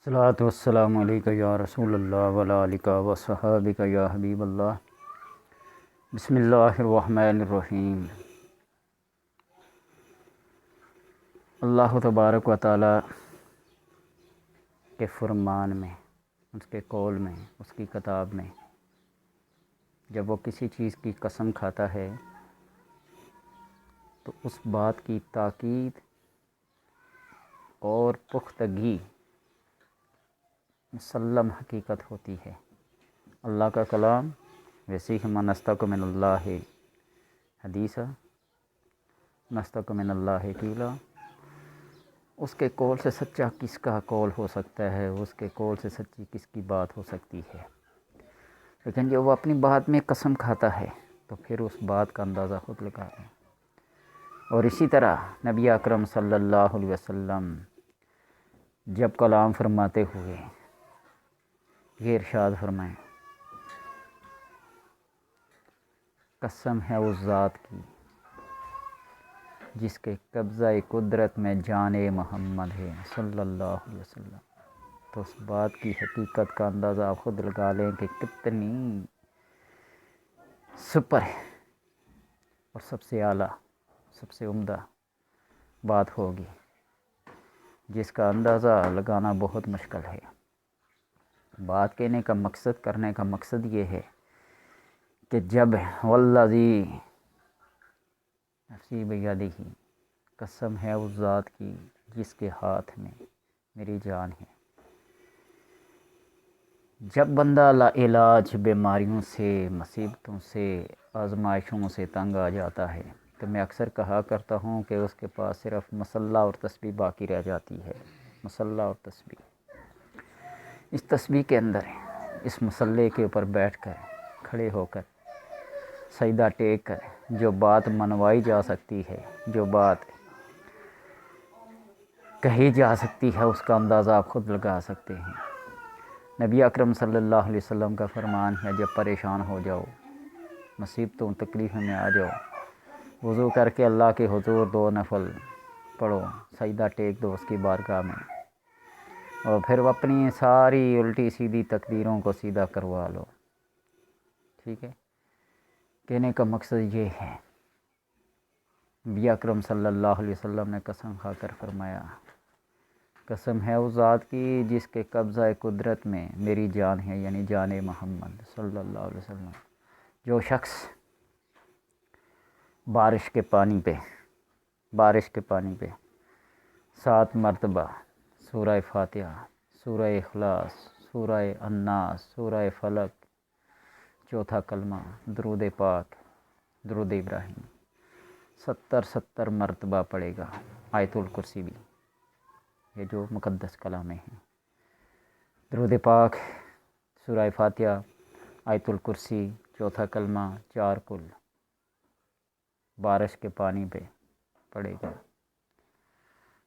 صلاۃ والسلام علیکہ یا رسول اللہ وعلی آلکہ و صحابکہ یا حبیب اللہ۔ بسم اللہ الرحمن الرحیم۔ اللہ تبارک و تعالی کے فرمان میں، اس کے قول میں، اس کی کتاب میں جب وہ کسی چیز کی قسم کھاتا ہے تو اس بات کی تاکید اور پختگی مسلم حقیقت ہوتی ہے۔ اللہ کا کلام ویسیح من نستغفر من اللہ حدیثا نستغفر من اللہ قیلا، اس کے قول سے سچا کس کا قول ہو سکتا ہے، اس کے قول سے سچی کس کی بات ہو سکتی ہے۔ لیکن جب وہ اپنی بات میں قسم کھاتا ہے تو پھر اس بات کا اندازہ خود لگا لیں۔ اور اسی طرح نبی اکرم صلی اللہ علیہ وسلم جب کلام فرماتے ہوئے یہ ارشاد فرمائیں، قسم ہے اس ذات کی جس کے قبضہ قدرت میں جان محمد ہے صلی اللہ علیہ وسلم، تو اس بات کی حقیقت کا اندازہ آپ خود لگا لیں کہ کتنی سپر اور سب سے اعلیٰ، سب سے عمدہ بات ہوگی، جس کا اندازہ لگانا بہت مشکل ہے۔ بات کہنے کا مقصد، کرنے کا مقصد یہ ہے کہ جب والذی نفسی بیدہ، قسم ہے اس ذات کی جس کے ہاتھ میں میری جان ہے، جب بندہ لا علاج بیماریوں سے، مصیبتوں سے، آزمائشوں سے تنگ آ جاتا ہے تو میں اکثر کہا کرتا ہوں کہ اس کے پاس صرف مصلی اور تسبیح باقی رہ جاتی ہے۔ مصلی اور تسبیح، اس تسبیح کے اندر اس مصلی کے اوپر بیٹھ کر، کھڑے ہو کر، سجدہ ٹیک کر جو بات منوائی جا سکتی ہے، جو بات کہی جا سکتی ہے، اس کا اندازہ آپ خود لگا سکتے ہیں۔ نبی اکرم صلی اللہ علیہ وسلم کا فرمان ہے، جب پریشان ہو جاؤ، مصیبتوں تکلیفوں میں آ جاؤ، وضو کر کے اللہ کے حضور 2 نفل پڑھو، سجدہ ٹیک دو اس کی بارگاہ میں، اور پھر وہ اپنی ساری الٹی سیدھی تقدیروں کو سیدھا کروا لو۔ ٹھیک ہے، کہنے کا مقصد یہ ہے، نبی اکرم صلی اللہ علیہ وسلم نے قسم کھا کر فرمایا، قسم ہے اس ذات کی جس کے قبضہ قدرت میں میری جان ہے، یعنی جان محمد صلی اللہ علیہ وسلم۔ جو شخص بارش کے پانی پہ 7 مرتبہ سورہ فاتحہ، سورہ اخلاص، سورہ الناس، سورہ فلق، چوتھا کلمہ، درود پاک، درود ابراہیم 70 مرتبہ پڑھے گا، آیت الکرسی بھی، یہ جو مقدس کلامیں ہیں، درود پاک، سورہ فاتحہ، آیت الکرسی، چوتھا کلمہ، 4 کل، بارش کے پانی پہ پڑے گا،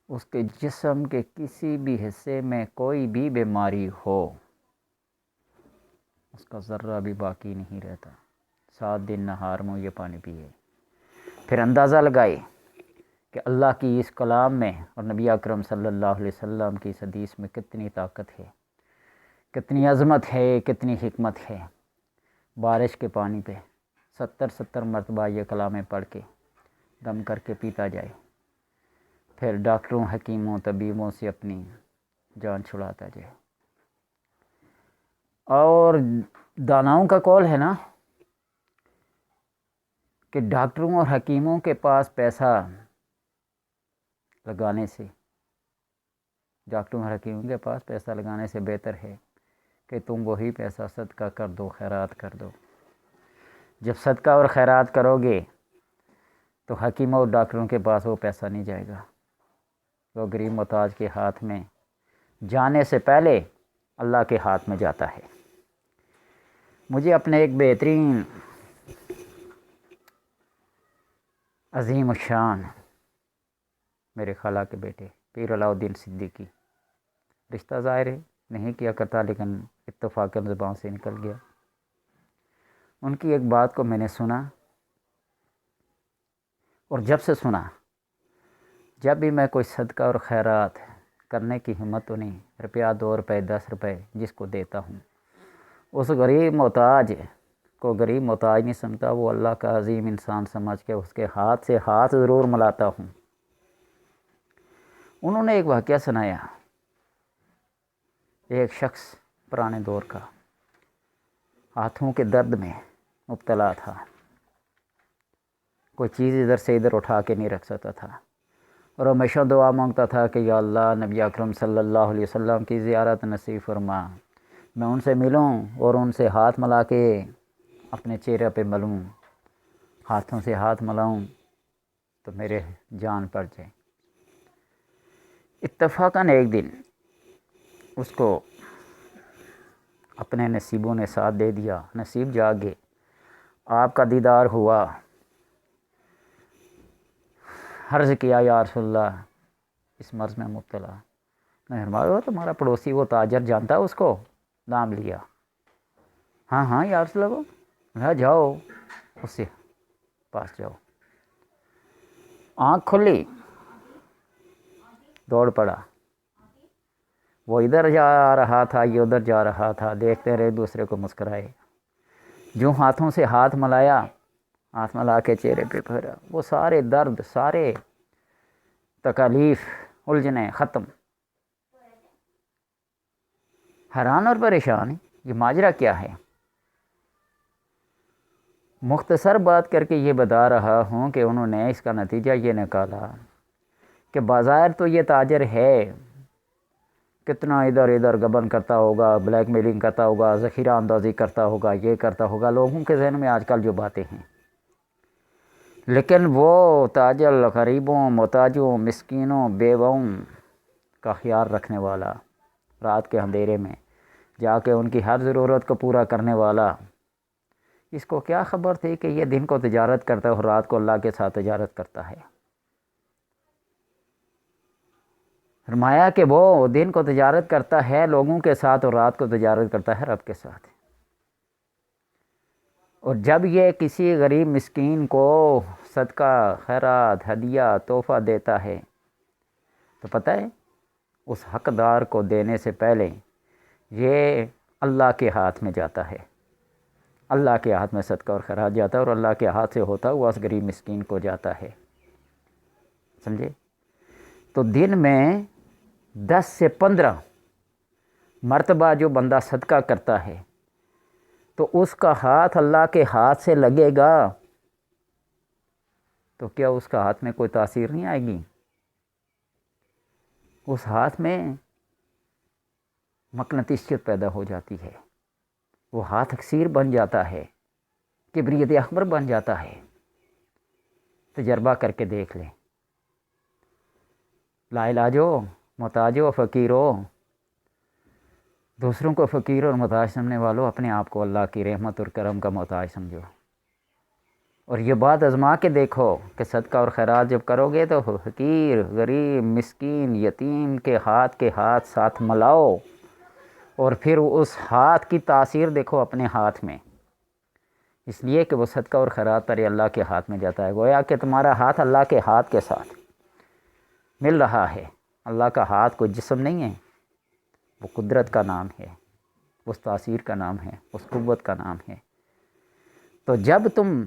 اس کے جسم کے کسی بھی حصے میں کوئی بھی بیماری ہو، اس کا ذرہ بھی باقی نہیں رہتا۔ 7 دن نہار منہ یہ پانی پیے۔ پھر اندازہ لگائے کہ اللہ کی اس کلام میں اور نبی اکرم صلی اللہ علیہ وسلم کی اس حدیث میں کتنی طاقت ہے، کتنی عظمت ہے، کتنی حکمت ہے۔ بارش کے پانی پہ 70 مرتبہ یہ کلامیں پڑھ کے دم کر کے پیتا جائے، پھر ڈاکٹروں، حکیموں، طبیبوں سے اپنی جان چھڑاتا جائے۔ اور داناؤں کا قول ہے نا کہ ڈاکٹروں اور حکیموں کے پاس پیسہ لگانے سے، ڈاکٹروں اور حکیموں کے پاس پیسہ لگانے سے بہتر ہے کہ تم وہی پیسہ صدقہ کر دو، خیرات کر دو۔ جب صدقہ اور خیرات کرو گے تو حکیموں اور ڈاکٹروں کے پاس وہ پیسہ نہیں جائے گا، وہ غریب محتاج کے ہاتھ میں جانے سے پہلے اللہ کے ہاتھ میں جاتا ہے۔ مجھے اپنے ایک بہترین عظیم الشان میرے خالہ کے بیٹے پیر علاء الدین صدیقی، رشتہ ظاہر ہے نہیں کیا کرتا لیکن اتفاقاً زبان سے نکل گیا، ان کی ایک بات کو میں نے سنا، اور جب سے سنا، جب بھی میں کوئی صدقہ اور خیرات کرنے کی ہمت تو نہیں. روپیہ 2 روپے 10 روپے جس کو دیتا ہوں اس غریب محتاج کو غریب محتاج نہیں سمجھتا, وہ اللہ کا عظیم انسان سمجھ کے اس کے ہاتھ سے ہاتھ ضرور ملاتا ہوں. انہوں نے ایک واقعہ سنایا. ایک شخص پرانے دور کا ہاتھوں کے درد میں مبتلا تھا, کوئی چیز ادھر سے ادھر اٹھا کے نہیں رکھ سکتا تھا, اور ہمیشہ دعا مانگتا تھا کہ یا اللہ نبی اکرم صلی اللہ علیہ وسلم کی زیارت نصیب فرما, میں ان سے ملوں اور ان سے ہاتھ ملا کے اپنے چہرے پہ ملوں, ہاتھوں سے ہاتھ ملاؤں تو میرے جان پڑ جائے. اتفاقاً ایک دن اس کو اپنے نصیبوں نے ساتھ دے دیا, نصیب جاگے, آپ کا دیدار ہوا. عرض کیا یا رسول اللہ اس مرض میں مبتلا. میں فرمایا تمہارا پڑوسی وہ تاجر جانتا اس کو؟ نام لیا. ہاں ہاں یا رسول اللہ. جاؤ اس سے پاس جاؤ. آنکھ کھلی, دوڑ پڑا. وہ ادھر جا رہا تھا یہ ادھر جا رہا تھا, دیکھتے رہے دوسرے کو, مسکرائے. جو ہاتھوں سے ہاتھ ملایا, ہاتھ ملا کے چہرے پہ پھیرا, وہ سارے درد, سارے تکالیف, الجھنیں ختم. حیران اور پریشان یہ ماجرا کیا ہے. مختصر بات کر کے یہ بتا رہا ہوں کہ انہوں نے اس کا نتیجہ یہ نکالا کہ بظاہر تو یہ تاجر ہے, کتنا ادھر ادھر گبن کرتا ہوگا, بلیک میلنگ کرتا ہوگا, ذخیرہ اندازی کرتا ہوگا, یہ کرتا ہوگا, لوگوں کے ذہن میں آج کل جو باتیں ہیں. لیکن وہ تاجر غریبوں, محتاجوں, مسکینوں, بیواؤں کا خیال رکھنے والا, رات کے اندھیرے میں جا کے ان کی ہر ضرورت کو پورا کرنے والا, اس کو کیا خبر تھی کہ یہ دن کو تجارت کرتا ہے اور رات کو اللہ کے ساتھ تجارت کرتا ہے. فرمایا کہ وہ دن کو تجارت کرتا ہے لوگوں کے ساتھ اور رات کو تجارت کرتا ہے رب کے ساتھ. اور جب یہ کسی غریب مسکین کو صدقہ, خیرات, ہدیہ, تحفہ دیتا ہے تو پتہ ہے اس حقدار کو دینے سے پہلے یہ اللہ کے ہاتھ میں جاتا ہے, اللہ کے ہاتھ میں صدقہ اور خیرات جاتا ہے, اور اللہ کے ہاتھ سے ہوتا ہوا اس غریب مسکین کو جاتا ہے. سمجھے؟ تو دن میں 10 سے 15 مرتبہ جو بندہ صدقہ کرتا ہے تو اس کا ہاتھ اللہ کے ہاتھ سے لگے گا, تو کیا اس کا ہاتھ میں کوئی تاثیر نہیں آئے گی؟ اس ہاتھ میں مقناطیسیت پیدا ہو جاتی ہے, وہ ہاتھ اکثیر بن جاتا ہے, کبریت اکبر بن جاتا ہے. تجربہ کر کے دیکھ لیں. لا علاجو, محتاجو, فقیرو, دوسروں کو فقیر اور محتاج سمجھنے والوں, اپنے آپ کو اللہ کی رحمت اور کرم کا محتاج سمجھو. اور یہ بات آزما کے دیکھو کہ صدقہ اور خیرات جب کرو گے تو فقیر, غریب, مسکین, یتیم کے ہاتھ ساتھ ملاؤ, اور پھر اس ہاتھ کی تاثیر دیکھو اپنے ہاتھ میں, اس لیے کہ وہ صدقہ اور خیرات پر اللہ کے ہاتھ میں جاتا ہے. گویا کہ تمہارا ہاتھ اللہ کے ہاتھ کے ساتھ مل رہا ہے. اللہ کا ہاتھ کوئی جسم نہیں ہے, وہ قدرت کا نام ہے, اس تاثیر کا نام ہے, اس قوت کا نام ہے. تو جب تم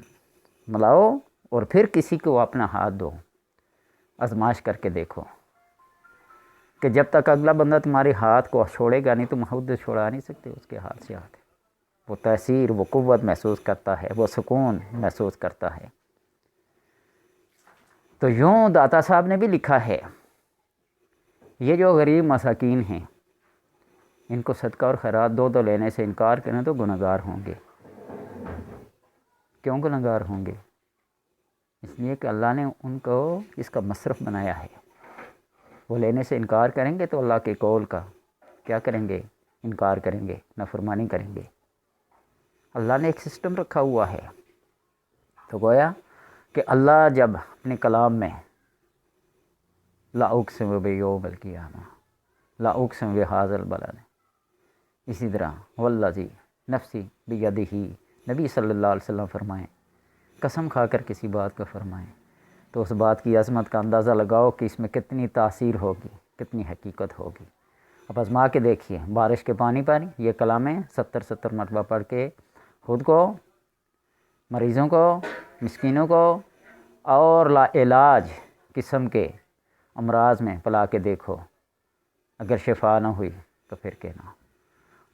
ملاؤ اور پھر کسی کو اپنا ہاتھ دو, آزمائش کر کے دیکھو کہ جب تک اگلا بندہ تمہارے ہاتھ کو چھوڑے گا نہیں, تم خود چھوڑا نہیں سکتے اس کے ہاتھ سے ہاتھ. وہ تاثیر, وہ قوت محسوس کرتا ہے, وہ سکون محسوس کرتا ہے. تو یوں داتا صاحب نے بھی لکھا ہے, یہ جو غریب مساکین ہیں ان کو صدقہ اور خیرات دو لینے سے انکار کریں تو گنہگار ہوں گے. کیوں گنہگار ہوں گے؟ اس لیے کہ اللہ نے ان کو اس کا مصرف بنایا ہے. وہ لینے سے انکار کریں گے تو اللہ کے قول کا کیا کریں گے؟ انکار کریں گے, نافرمانی کریں گے. اللہ نے ایک سسٹم رکھا ہوا ہے. تو گویا کہ اللہ جب اپنے کلام میں لا اقسم بیوم القیامہ, لا اقسم بہذا البلد, اسی طرح والذی نفسی بیدہ, نبی صلی اللہ علیہ وسلم فرمائیں, قسم کھا کر کسی بات کو فرمائیں تو اس بات کی عظمت کا اندازہ لگاؤ کہ اس میں کتنی تاثیر ہوگی. کتنی حقیقت ہوگی. اب آزما کے دیکھیے. بارش کے پانی پر یہ کلامیں 70 مرتبہ پڑھ کے خود کو، مریضوں کو، مسکینوں کو اور لا علاج قسم کے امراض میں پلا کے دیکھو. اگر شفا نہ ہوئی تو پھر کہنا.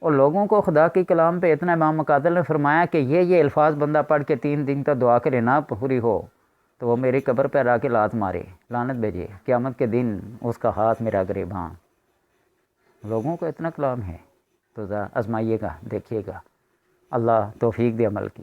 اور لوگوں کو خدا کے کلام پہ اتنا امام مقاتل نے فرمایا کہ یہ الفاظ بندہ پڑھ کے 3 دن تک دعا کرے نہ پوری ہو تو وہ میری قبر پہ آ کے لات مارے، لعنت بھیجے، قیامت کے دن اس کا ہاتھ میرا گریباں. لوگوں کو اتنا کلام ہے تو آزمائیے گا، دیکھیے گا. اللہ توفیق دے عمل کی.